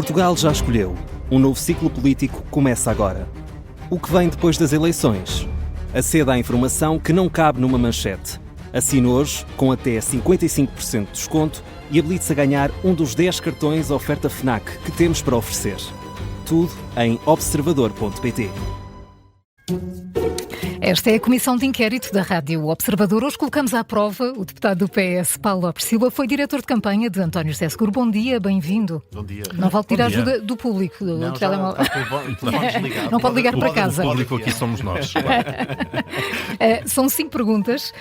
Portugal já escolheu. Um novo ciclo político começa agora. O que vem depois das eleições? Aceda à informação que não cabe numa manchete. Assine hoje, com até 55% de desconto, e habilite-se a ganhar um dos 10 cartões oferta FNAC que temos para oferecer. Tudo em observador.pt. Esta é a Comissão de Inquérito da Rádio Observador. Hoje colocamos à prova o deputado do PS, Paulo Lopes Silva, foi diretor de campanha de António José Seguro. Bom dia, bem-vindo. Bom dia. Não vale tirar ajuda do público, do telemóvel. Não pode ligar para casa. O público aqui somos nós. São 5 perguntas,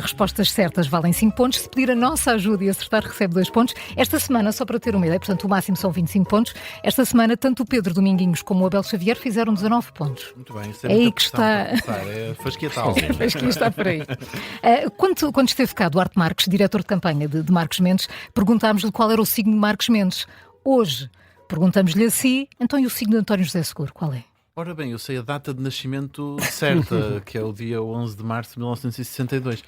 respostas certas valem 5 pontos. Se pedir a nossa ajuda e acertar, recebe 2 pontos. Esta semana, só para ter uma ideia, portanto o máximo são 25 pontos. Esta semana, tanto o Pedro Dominguinhos como o Abel Xavier fizeram 19 pontos. Muito bem, isso é aí que está. Fasquia tal. Fasquia está por aí. Quando esteve cá Duarte Marques, diretor de campanha de Marcos Mendes, perguntámos-lhe qual era o signo de Marcos Mendes. Hoje, perguntamos-lhe a si, então, e o signo de António José Seguro, qual é? Ora bem, eu sei a data de nascimento certa, que é o dia 11 de março de 1962.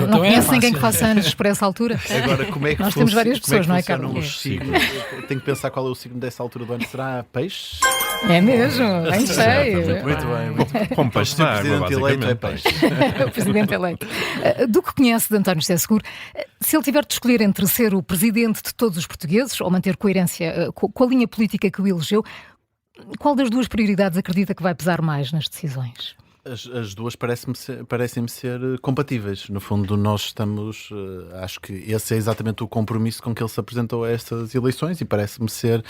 Não conhece ninguém que faça anos por essa altura? Agora, como é que Nós temos várias pessoas, não é, Carlos? Os signos? Tenho que pensar qual é o signo dessa altura do ano. Será peixe? É mesmo, bem cheio. Muito bem. Como peixe O presidente eleito é peixe. O presidente eleito. Do que conhece de António José Seguro, se ele tiver de escolher entre ser o presidente de todos os portugueses ou manter coerência com a linha política que o elegeu, qual das duas prioridades acredita que vai pesar mais nas decisões? As duas parecem-me ser compatíveis. No fundo, nós estamos... acho que esse é exatamente o compromisso com que ele se apresentou a estas eleições e parece-me ser,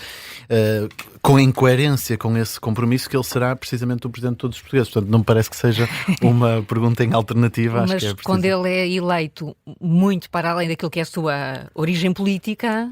com incoerência com esse compromisso, que ele será precisamente o presidente de todos os portugueses. Portanto, não me parece que seja uma pergunta em alternativa. Mas acho que é quando ele é eleito muito para além daquilo que é a sua origem política...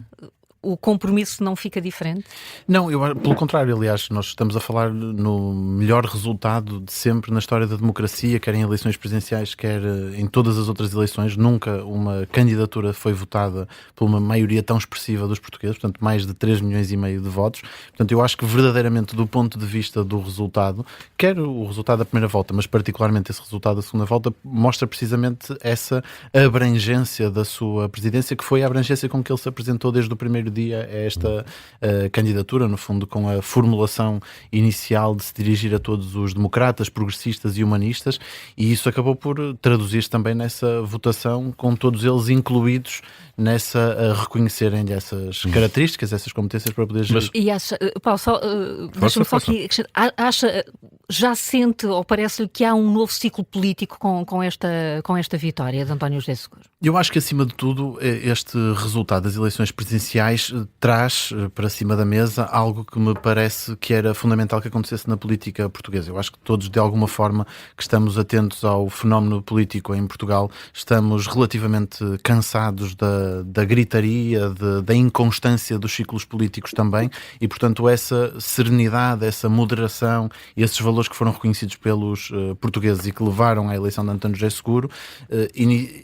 O compromisso não fica diferente? Não, pelo contrário, aliás, nós estamos a falar no melhor resultado de sempre na história da democracia, quer em eleições presidenciais, quer em todas as outras eleições. Nunca uma candidatura foi votada por uma maioria tão expressiva dos portugueses, portanto mais de 3,5 milhões de votos. Portanto, eu acho que verdadeiramente do ponto de vista do resultado, quer o resultado da primeira volta, mas particularmente esse resultado da segunda volta, mostra precisamente essa abrangência da sua presidência, que foi a abrangência com que ele se apresentou desde o primeiro dia a esta candidatura, no fundo com a formulação inicial de se dirigir a todos os democratas, progressistas e humanistas, e isso acabou por traduzir-se também nessa votação, com todos eles incluídos nessa a reconhecerem essas características, essas competências para poder gerir. E acha, Paulo, deixa-me só aqui, já sente ou parece-lhe que há um novo ciclo político com esta vitória de António José Seguro? Eu acho que, acima de tudo, este resultado das eleições presidenciais traz para cima da mesa algo que me parece que era fundamental que acontecesse na política portuguesa. Eu acho que todos, de alguma forma, que estamos atentos ao fenómeno político em Portugal, estamos relativamente cansados da gritaria, da inconstância dos ciclos políticos também, e, portanto, essa serenidade, essa moderação e esses valores que foram reconhecidos pelos portugueses e que levaram à eleição de António José Seguro,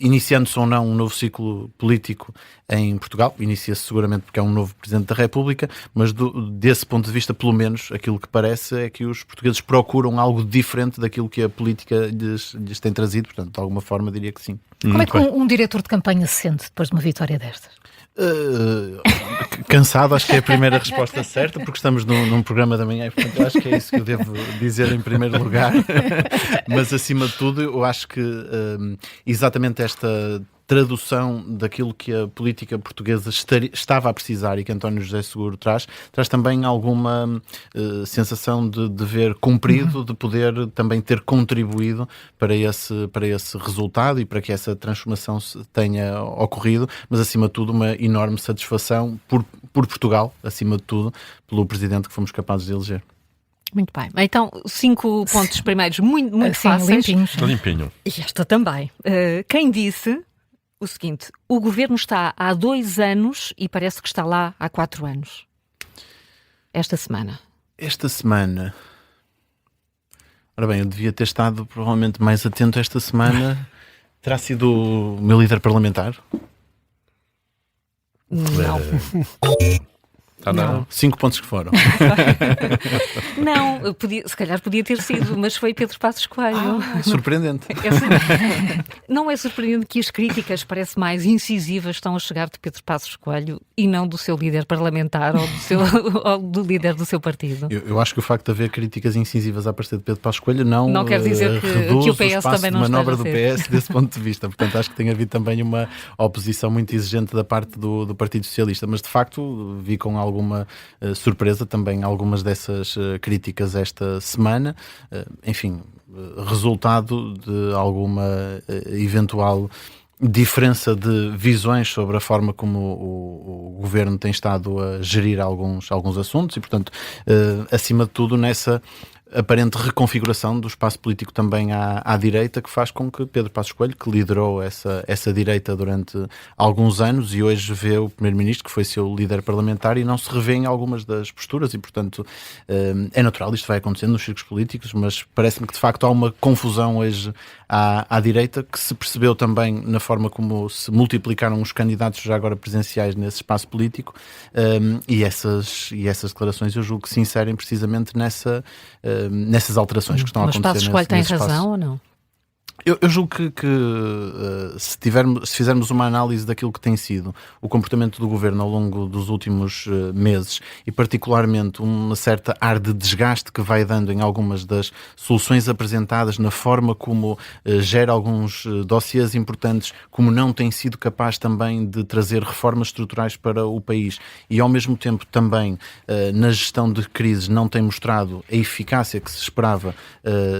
iniciando-se ou não um novo ciclo político em Portugal, inicia-se seguramente porque é um novo Presidente da República, mas desse ponto de vista, pelo menos, aquilo que parece é que os portugueses procuram algo diferente daquilo que a política lhes tem trazido, portanto, de alguma forma diria que sim. Como é que um diretor de campanha se sente depois de uma vitória destas? Cansado, acho que é a primeira resposta certa, porque estamos num programa da manhã e, portanto, acho que é isso que eu devo dizer em primeiro lugar. Mas, acima de tudo, eu acho que exatamente esta tradução daquilo que a política portuguesa estava a precisar e que António José Seguro traz também alguma sensação de dever cumprido, de poder também ter contribuído para esse resultado e para que essa transformação tenha ocorrido, mas acima de tudo uma enorme satisfação por Portugal, acima de tudo, pelo presidente que fomos capazes de eleger. Muito bem. Então, 5 pontos primeiros muito assim, fáceis. Limpinho. E esta também. Quem disse o seguinte: o governo está há 2 anos e parece que está lá há 4 anos. Esta semana. Ora bem, eu devia ter estado provavelmente mais atento esta semana. Terá sido o meu líder parlamentar? Não. Não. 5 pontos que foram. Não, se calhar podia ter sido, mas foi Pedro Passos Coelho. Surpreendente. Não é surpreendente que as críticas, parece mais incisivas, estão a chegar de Pedro Passos Coelho e não do seu líder parlamentar ou do líder do seu partido? Eu acho que o facto de haver críticas incisivas à partida de Pedro Passos Coelho não quer dizer que o PS também não manobra esteja do PS desse ponto de vista. Portanto, acho que tem havido também uma oposição muito exigente da parte do Partido Socialista, mas de facto vi com alguma surpresa também algumas dessas críticas esta semana. Enfim, resultado de alguma eventual diferença de visões sobre a forma como o governo tem estado a gerir alguns assuntos e, portanto, acima de tudo, nessa aparente reconfiguração do espaço político também à direita, que faz com que Pedro Passos Coelho, que liderou essa direita durante alguns anos e hoje vê o Primeiro-Ministro, que foi seu líder parlamentar, e não se revê em algumas das posturas e, portanto, é natural, isto vai acontecendo nos círculos políticos, mas parece-me que de facto há uma confusão hoje à direita, que se percebeu também na forma como se multiplicaram os candidatos já agora presidenciais nesse espaço político, e essas declarações eu julgo que se inserem precisamente nessas alterações que estão a acontecer. Mas Passos Coelho tem razão ou não? Eu julgo que se fizermos uma análise daquilo que tem sido o comportamento do governo ao longo dos últimos meses e particularmente uma certa ar de desgaste que vai dando em algumas das soluções apresentadas, na forma como gera alguns dossiês importantes, como não tem sido capaz também de trazer reformas estruturais para o país e ao mesmo tempo também na gestão de crises não tem mostrado a eficácia que se esperava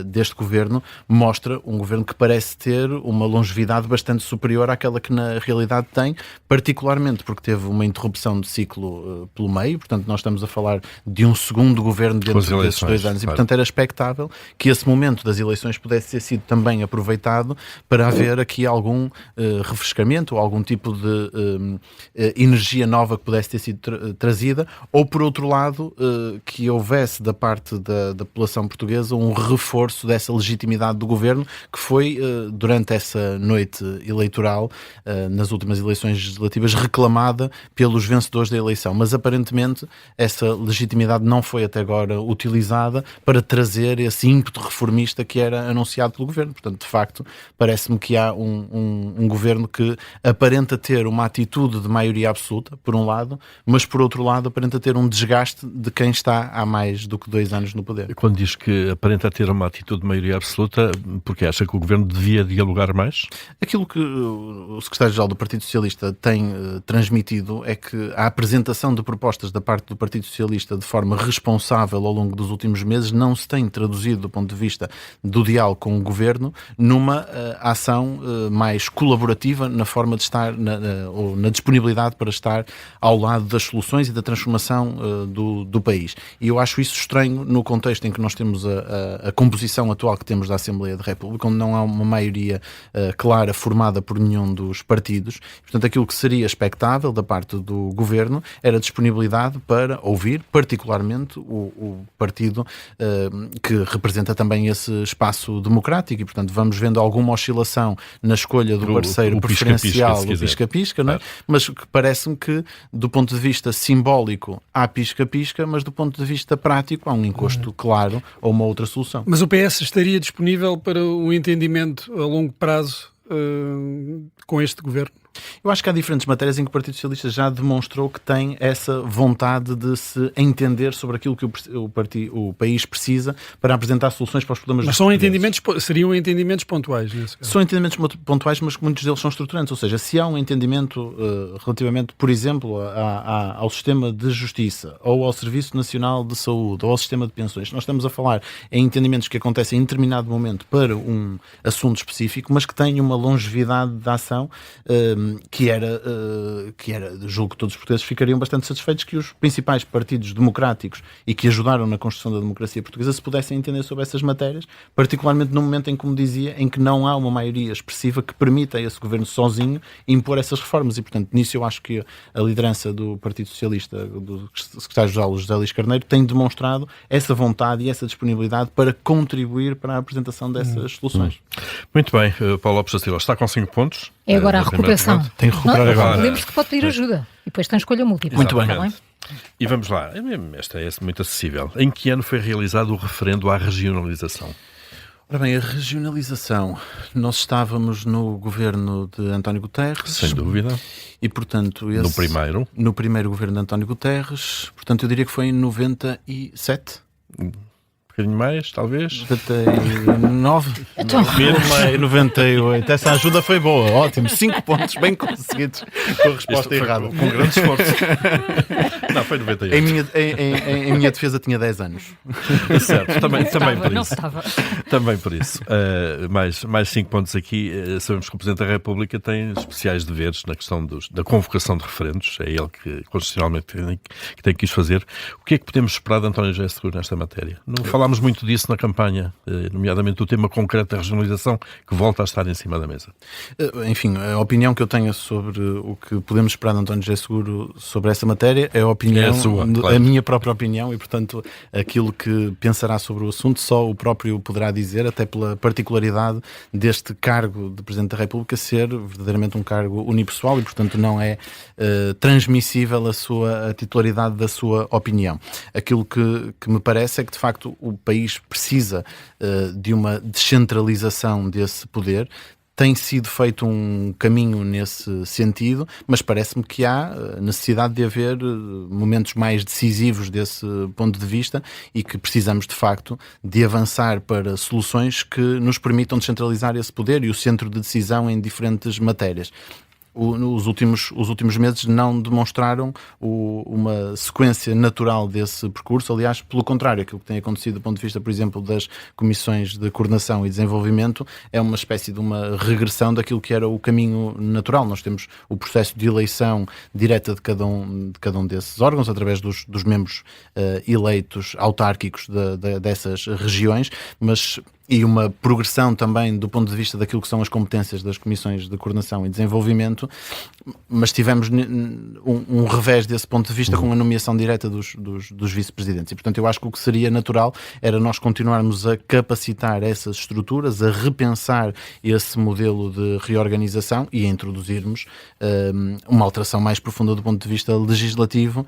deste governo, mostra um governo que parece ter uma longevidade bastante superior àquela que na realidade tem, particularmente porque teve uma interrupção de ciclo pelo meio, portanto nós estamos a falar de um segundo governo dentro desses 2 anos, claro. E portanto era expectável que esse momento das eleições pudesse ter sido também aproveitado para haver aqui algum refrescamento ou algum tipo de energia nova que pudesse ter sido trazida, ou por outro lado que houvesse da parte da população portuguesa um reforço dessa legitimidade do governo que foi durante essa noite eleitoral, nas últimas eleições legislativas, reclamada pelos vencedores da eleição. Mas aparentemente essa legitimidade não foi até agora utilizada para trazer esse ímpeto reformista que era anunciado pelo governo. Portanto, de facto, parece-me que há um governo que aparenta ter uma atitude de maioria absoluta, por um lado, mas por outro lado aparenta ter um desgaste de quem está há mais do que 2 anos no poder. Quando diz que aparenta ter uma atitude de maioria absoluta, porque acha que o governo devia dialogar mais? Aquilo que o secretário-geral do Partido Socialista tem transmitido é que a apresentação de propostas da parte do Partido Socialista de forma responsável ao longo dos últimos meses não se tem traduzido do ponto de vista do diálogo com o governo numa ação mais colaborativa na forma de estar ou na disponibilidade para estar ao lado das soluções e da transformação do país. E eu acho isso estranho no contexto em que nós temos a composição atual que temos da Assembleia da República, onde não há uma maioria clara formada por nenhum dos partidos. Portanto, aquilo que seria expectável da parte do governo era a disponibilidade para ouvir, particularmente, o partido que representa também esse espaço democrático e, portanto, vamos vendo alguma oscilação na escolha do parceiro preferencial, o pisca-pisca, não é? Mas parece-me que, do ponto de vista simbólico, há pisca-pisca, mas do ponto de vista prático, há um encosto claro a uma outra solução. Mas o PS estaria disponível para um entendimento a longo prazo com este governo? Eu acho que há diferentes matérias em que o Partido Socialista já demonstrou que tem essa vontade de se entender sobre aquilo que o país precisa para apresentar soluções para os problemas. Mas seriam entendimentos pontuais, nesse caso? São entendimentos pontuais, mas muitos deles são estruturantes. Ou seja, se há um entendimento relativamente, por exemplo, ao sistema de justiça, ou ao Serviço Nacional de Saúde, ou ao sistema de pensões, nós estamos a falar em entendimentos que acontecem em determinado momento para um assunto específico, mas que têm uma longevidade de ação que era, julgo que todos os portugueses ficariam bastante satisfeitos que os principais partidos democráticos e que ajudaram na construção da democracia portuguesa se pudessem entender sobre essas matérias, particularmente no momento em, como dizia, em que não há uma maioria expressiva que permita a esse governo sozinho impor essas reformas. E, portanto, nisso eu acho que a liderança do Partido Socialista, do secretário-geral José Luís Carneiro, tem demonstrado essa vontade e essa disponibilidade para contribuir para a apresentação dessas soluções. Muito bem, Paulo Lopes da Silva está com 5 pontos. É agora a recuperação. Tem que recuperar agora. Lembro-se que pode pedir ajuda e depois tem escolha múltipla. Muito bem. E vamos lá, esta é muito acessível. Em que ano foi realizado o referendo à regionalização? Ora bem, a regionalização, nós estávamos no governo de António Guterres. Sem dúvida. E, portanto, No primeiro governo de António Guterres, portanto, eu diria que foi em 97. Um bocadinho mais, talvez. 99, 98. Essa ajuda foi boa, ótimo. 5 pontos bem conseguidos com a resposta errada. Com grande esforço. Não, foi 98. Em minha defesa tinha 10 anos. Certo, também por Não isso. estava. Também por isso. Mais 5 pontos aqui. Sabemos que o Presidente da República tem especiais deveres na questão da convocação de referendos. É ele que constitucionalmente tem que os fazer. O que é que podemos esperar de António José Seguro nesta matéria? Não falámos muito disso na campanha, nomeadamente o tema concreto da regionalização, que volta a estar em cima da mesa. Enfim, a opinião que eu tenho sobre o que podemos esperar de António José Seguro sobre essa matéria é a opinião, claro. A minha própria opinião, e portanto aquilo que pensará sobre o assunto só o próprio poderá dizer, até pela particularidade deste cargo de Presidente da República ser verdadeiramente um cargo unipessoal e portanto não é transmissível a titularidade da sua opinião. Aquilo que me parece é que de facto o país precisa de uma descentralização desse poder. Tem sido feito um caminho nesse sentido, mas parece-me que há necessidade de haver momentos mais decisivos desse ponto de vista e que precisamos, de facto, de avançar para soluções que nos permitam descentralizar esse poder e o centro de decisão em diferentes matérias. Os últimos meses não demonstraram uma sequência natural desse percurso. Aliás, pelo contrário, aquilo que tem acontecido do ponto de vista, por exemplo, das comissões de coordenação e desenvolvimento é uma espécie de uma regressão daquilo que era o caminho natural. Nós temos o processo de eleição direta de cada um desses órgãos, através dos membros eleitos autárquicos dessas regiões, e uma progressão também do ponto de vista daquilo que são as competências das comissões de coordenação e desenvolvimento, mas tivemos um revés desse ponto de vista com a nomeação direta dos vice-presidentes. E, portanto, eu acho que o que seria natural era nós continuarmos a capacitar essas estruturas, a repensar esse modelo de reorganização e a introduzirmos uma alteração mais profunda do ponto de vista legislativo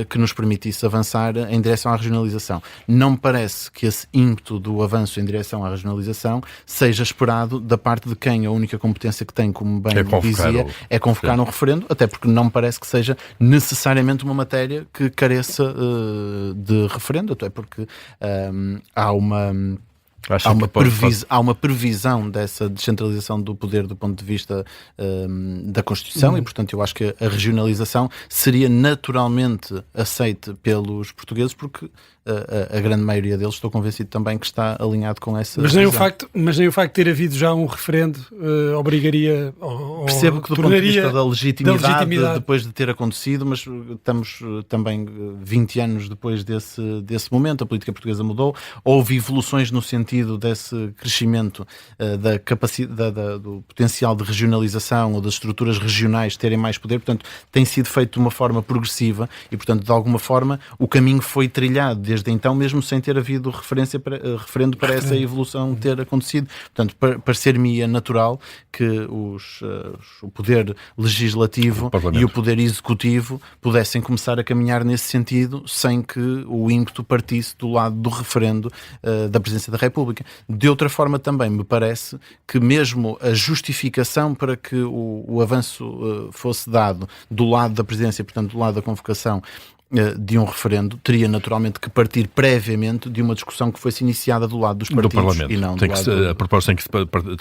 que nos permitisse avançar em direção à regionalização. Não me parece que esse ímpeto do avanço em direção à regionalização seja esperado da parte de quem a única competência que tem, como bem dizia, é convocar um referendo, até porque não me parece que seja necessariamente uma matéria que careça de referendo, até porque há uma previsão dessa descentralização do poder do ponto de vista da Constituição e, portanto, eu acho que a regionalização seria naturalmente aceite pelos portugueses porque a grande maioria deles, estou convencido também que está alinhado com essa mas nem o facto de ter havido já um referendo obrigaria percebo que do ponto de vista da legitimidade depois de ter acontecido, mas estamos também 20 anos depois desse momento, a política portuguesa mudou, houve evoluções no sentido desse crescimento da capacidade, do potencial de regionalização ou das estruturas regionais terem mais poder, portanto tem sido feito de uma forma progressiva e, portanto, de alguma forma o caminho foi trilhado desde então, mesmo sem ter havido referendo para essa evolução ter acontecido. Portanto, parecer-me natural que o poder legislativo e o poder executivo pudessem começar a caminhar nesse sentido sem que o ímpeto partisse do lado do referendo da Presidência da República. De outra forma, também me parece que mesmo a justificação para que o avanço fosse dado do lado da Presidência, portanto, do lado da convocação de um referendo, teria naturalmente que partir previamente de uma discussão que fosse iniciada do lado dos partidos do Parlamento. E não tem do que lado... A proposta tem que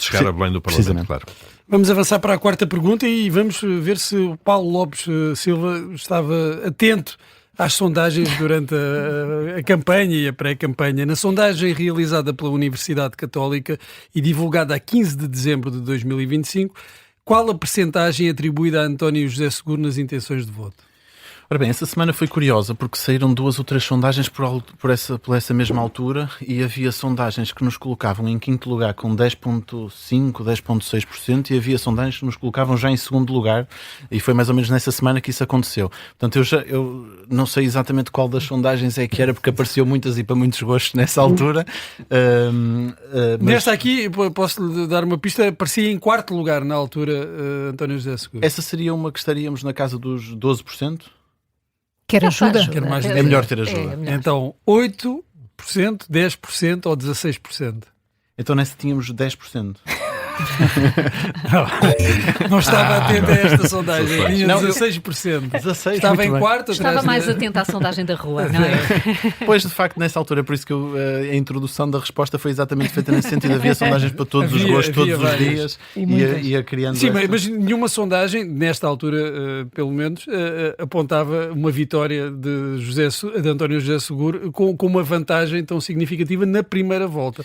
chegar a Belém do Parlamento, claro. Vamos avançar para a quarta pergunta e vamos ver se o Paulo Lopes Silva estava atento às sondagens durante a campanha e a pré-campanha. Na sondagem realizada pela Universidade Católica e divulgada a 15 de dezembro de 2025, qual a percentagem atribuída a António José Seguro nas intenções de voto? Ora bem, essa semana foi curiosa porque saíram 2 ou 3 sondagens por essa mesma altura e havia sondagens que nos colocavam em quinto lugar com 10,5%, 10,6% e havia sondagens que nos colocavam já em segundo lugar e foi mais ou menos nessa semana que isso aconteceu. Portanto, eu não sei exatamente qual das sondagens é que era porque apareceu muitas e para muitos gostos nessa altura. Mas... Nesta aqui, posso-lhe dar uma pista, aparecia em quarto lugar na altura António José Seguro. Essa seria uma que estaríamos na casa dos 12%? Quer ajuda? Quer mais É melhor ter ajuda. É melhor. Então, 8%, 10% ou 16%? Então nessa tínhamos 10%. Não estava atento a esta sondagem. Tinha Não, 16%. 16, Estava muito em bem. quarto. Estava atrás mais de- atento à sondagem da rua, não é? Pois, de facto, nessa altura, é por isso que a introdução da resposta foi exatamente feita nesse sentido. Havia sondagens para todos os Havia- gostos, todos havia os várias. dias, E muitas. ia criando. Sim, essa- mas nenhuma sondagem, nesta altura, pelo menos, apontava uma vitória de António José Seguro com uma vantagem tão significativa na primeira volta.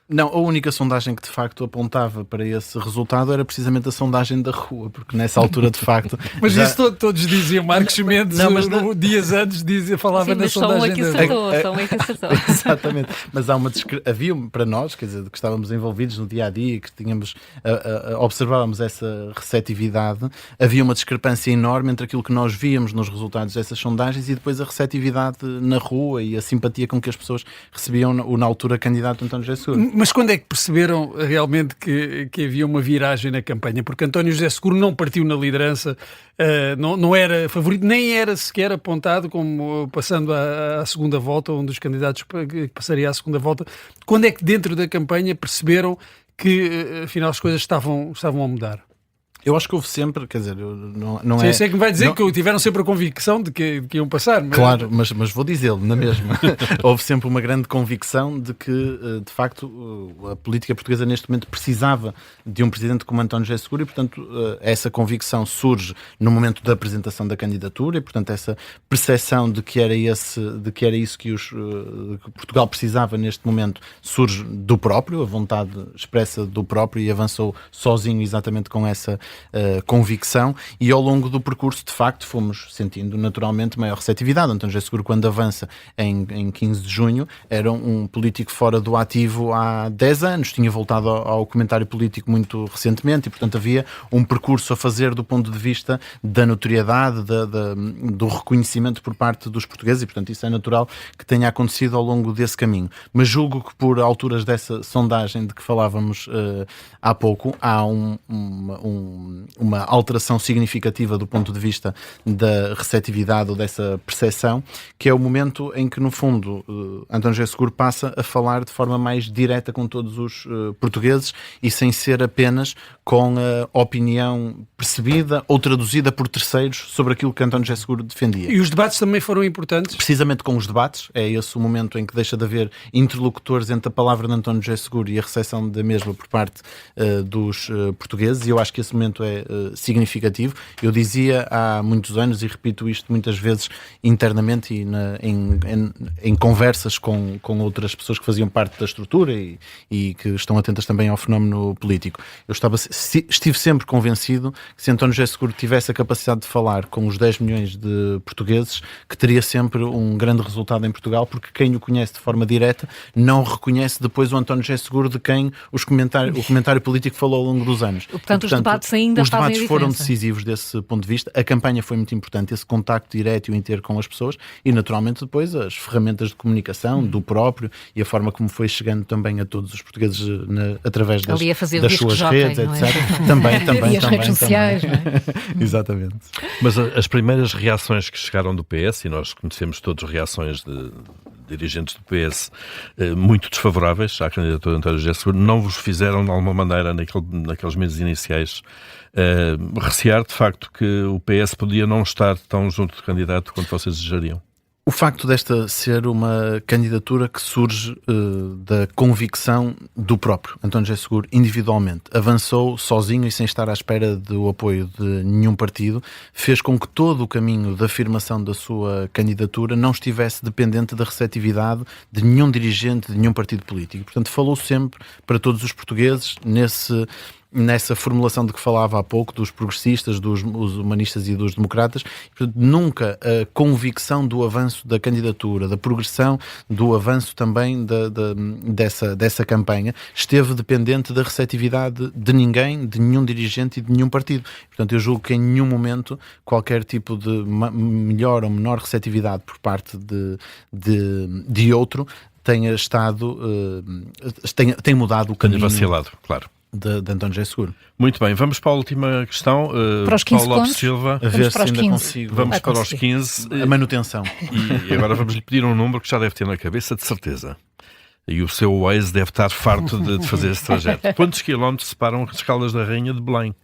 Não, a única sondagem que de facto apontava para esse resultado era precisamente a sondagem da rua, porque nessa altura, de facto. Mas já- isso todos diziam. Marcos Mendes, Não, mas dias antes, falava Sim, na mas só um é sondagem que da acertou, só um é que acertou. Exatamente, mas há havia para nós, quer dizer, que estávamos envolvidos no dia a dia, que tínhamos, observávamos essa receptividade, havia uma discrepância enorme entre aquilo que nós víamos nos resultados dessas sondagens e depois a receptividade na rua e a simpatia com que as pessoas recebiam na altura candidato António José Seguro. Mas quando é que perceberam realmente que havia uma viragem na campanha? Porque António José Seguro não partiu na liderança, não era favorito, nem era sequer apontado como passando à segunda volta, um dos candidatos que passaria à segunda volta. Quando é que dentro da campanha perceberam que afinal as coisas estavam a mudar? Eu acho que houve sempre, quer dizer, não Sim, é... eu sei que me vai dizer não- que tiveram sempre a convicção de que iam passar. Mas... Claro, mas vou dizê-lo, na mesma. Houve sempre uma grande convicção de que, de facto, a política portuguesa neste momento precisava de um presidente como António José Seguro e, portanto, essa convicção surge no momento da apresentação da candidatura e, portanto, essa percepção de que era isso que que Portugal precisava neste momento surge do próprio, a vontade expressa do próprio e avançou sozinho exatamente com essa convicção e ao longo do percurso de facto fomos sentindo naturalmente maior receptividade. António José Seguro, quando avança em 15 de junho, era um político fora do ativo há 10 anos, tinha voltado ao comentário político muito recentemente e portanto havia um percurso a fazer do ponto de vista da notoriedade, do reconhecimento por parte dos portugueses e portanto isso é natural que tenha acontecido ao longo desse caminho. Mas julgo que por alturas dessa sondagem de que falávamos há pouco, há uma alteração significativa do ponto de vista da receptividade ou dessa percepção, que é o momento em que, no fundo, António José Seguro passa a falar de forma mais direta com todos os portugueses e sem ser apenas com a opinião percebida ou traduzida por terceiros sobre aquilo que António José Seguro defendia. E os debates também foram importantes? Precisamente com os debates, é esse o momento em que deixa de haver interlocutores entre a palavra de António José Seguro e a recepção da mesma por parte dos portugueses, e eu acho que esse momento é significativo. Eu dizia há muitos anos, e repito isto muitas vezes internamente e em conversas com outras pessoas que faziam parte da estrutura e que estão atentas também ao fenómeno político. Eu estive sempre convencido que se António José Seguro tivesse a capacidade de falar com os 10 milhões de portugueses, que teria sempre um grande resultado em Portugal, porque quem o conhece de forma direta não reconhece depois o António José Seguro de quem o comentário político falou ao longo dos anos. Portanto, os debates ainda os fazem a debates foram diferença. decisivos desse ponto de vista. A campanha foi muito importante, esse contacto direto e o inteiro com as pessoas e, naturalmente, depois as ferramentas de comunicação do próprio e a forma como foi chegando também a todos os portugueses através das, Ali a fazer das disc suas jockey, redes, não é? etc. Também. E as redes sociais, não é? Exatamente. Mas as primeiras reações que chegaram do PS, e nós conhecemos todas reações de dirigentes do PS muito desfavoráveis à candidatura de António José Seguro, não vos fizeram de alguma maneira naqueles meses iniciais recear de facto que o PS podia não estar tão junto do candidato quanto vocês desejariam? O facto desta ser uma candidatura que surge da convicção do próprio António José Seguro, individualmente, avançou sozinho e sem estar à espera do apoio de nenhum partido, fez com que todo o caminho da afirmação da sua candidatura não estivesse dependente da receptividade de nenhum dirigente, de nenhum partido político. Portanto, falou sempre para todos os portugueses nessa formulação de que falava há pouco, dos progressistas, dos humanistas e dos democratas. Portanto, nunca a convicção do avanço da candidatura, da progressão, do avanço também dessa campanha, esteve dependente da receptividade de ninguém, de nenhum dirigente e de nenhum partido. Portanto, eu julgo que em nenhum momento qualquer tipo de melhor ou menor receptividade por parte de outro tenha estado, tem mudado o caminho. Tenha vacilado, claro. de António José Seguro. Muito bem, vamos para a última questão. Para os 15 Paulo Lopes pontos. Silva. A ver se para os ainda 15. consigo. Vamos Vai para os conseguir. 15. A manutenção. E agora vamos-lhe pedir um número que já deve ter na cabeça, de certeza. E o seu Waze deve estar farto de fazer esse trajeto. Quantos quilómetros separam as Caldas da Rainha de Belém?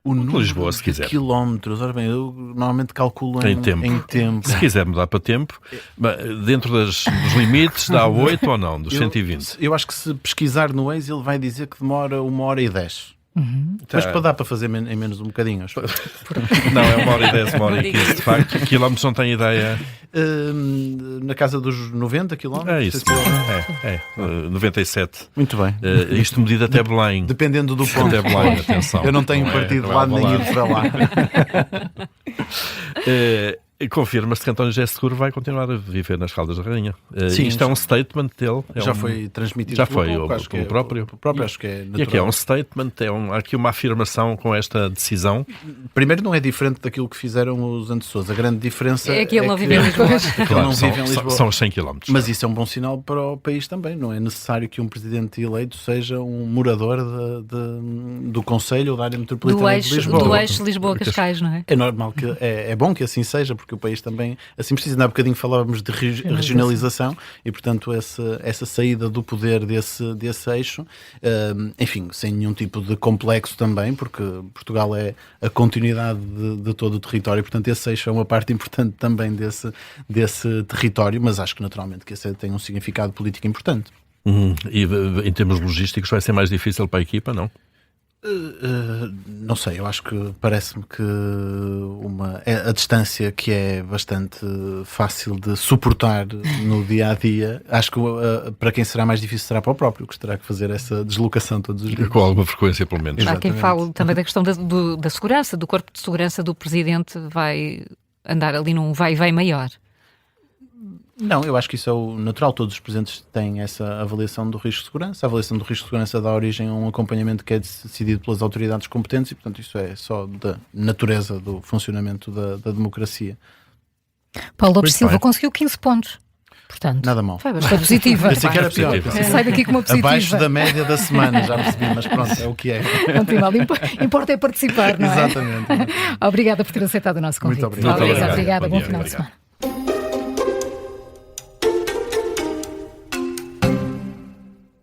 O número Lisboa, se de quiser. quilómetros. Ora bem, eu normalmente calculo Em tempo. Se quiser mudar para tempo, dentro dos limites, dá 8 ou não, dos 120. Eu acho que se pesquisar no Waze ele vai dizer que demora 1h10. Mas dá para fazer em menos um bocadinho. Acho. Não, é 1h10, 1h15, de facto. Quilómetros não tem ideia. Na casa dos 90 km. É isso. 97. Muito bem. Isto medido até Belém. Dependendo do ponto. Até Belém, atenção. Eu não tenho partido de lado nem ido para lá. Confirma-se que António José Seguro vai continuar a viver nas Caldas da Rainha. Sim, isto é um statement dele. Já foi transmitido Já foi pelo próprio. Acho que é natural. E aqui é um statement, há aqui uma afirmação com esta decisão. Primeiro, não é diferente daquilo que fizeram os antecessores. A grande diferença É que ele não que vive em Lisboa. ele não vive em Lisboa. São os 100 km. Mas isso é um bom sinal para o país também. Não é necessário que um presidente eleito seja um morador do Conselho ou da área metropolitana de Lisboa. Do eixo Lisboa-Cascais, não é? É normal que é bom que assim seja, porque o país também assim precisa. Ainda há bocadinho falávamos de regionalização e, portanto, essa saída do poder desse eixo, enfim, sem nenhum tipo de complexo também, porque Portugal é a continuidade de todo o território, portanto, esse eixo é uma parte importante também desse território, mas acho que naturalmente que esse tem um significado político importante. E em termos logísticos vai ser mais difícil para a equipa, não? Não sei, eu acho que parece-me que a distância que é bastante fácil de suportar no dia-a-dia, acho que para quem será mais difícil será para o próprio, que terá que fazer essa deslocação todos os dias. Com alguma frequência, pelo menos. Há quem fale também da questão da segurança, do corpo de segurança do Presidente vai andar ali num vai-vem maior. Não, eu acho que isso é o natural. Todos os presidentes têm essa avaliação do risco de segurança. A avaliação do risco de segurança dá origem a um acompanhamento que é decidido pelas autoridades competentes e, portanto, isso é só da natureza do funcionamento da democracia. Paulo Lopes Muito Silva bem. conseguiu 15 pontos. Portanto, Nada mal. Foi foi bastante positiva. Pensei que era pior. Positiva. Sai daqui com uma positiva. Abaixo da média da semana, já percebi, mas pronto, é o que é. Não tem mal. Importa é participar, não é? Exatamente. Obrigada por ter aceitado o nosso convite. Muito obrigado. Obrigada. Bom dia, Bom final de obrigado. semana.